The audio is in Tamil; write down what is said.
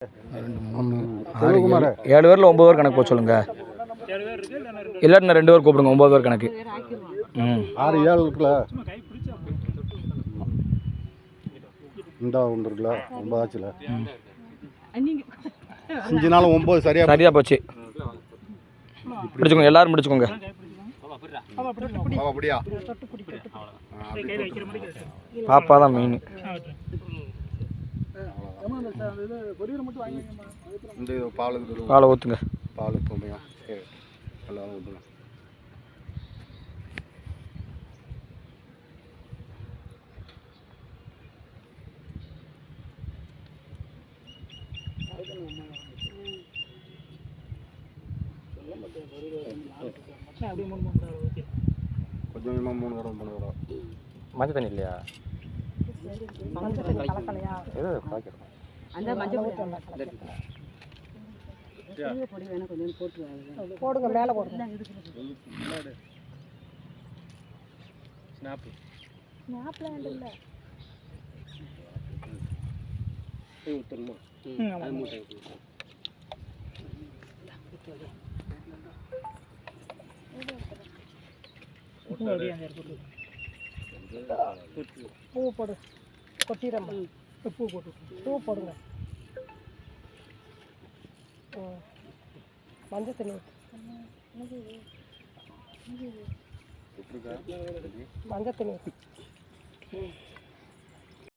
7 பேரில் 9 பேர் கணக்கு போக சொல்லுங்க. இல்லாட்டி நான் 2 பேர் கூப்பிடுங்க. 9 பேர் கணக்கு. 6 7 இருக்குல்ல. இந்த ஒன்று இருக்குல்ல 9 ஆச்சுல. 5 நாள் 9 சரியா போச்சு. பிடிச்சுக்கோங்க, எல்லாரும் பிடிச்சுக்கோங்க. பாப்பா தான் மெயின். பாலை ஊற்றுங்க. பால் ஊற்றுங்க. எல்லாம் ஊற்றுங்க. கொஞ்சம் 3 வரும். மஞ்சள் தண்ணி இல்லையா? போடுங்க, மேலே போடுங்க. பூ போடு, கொட்டிடமா. பூ போட்டு பூ போடுங்க. மஞ்சள் தண்ணி மஞ்சள் தண்ணி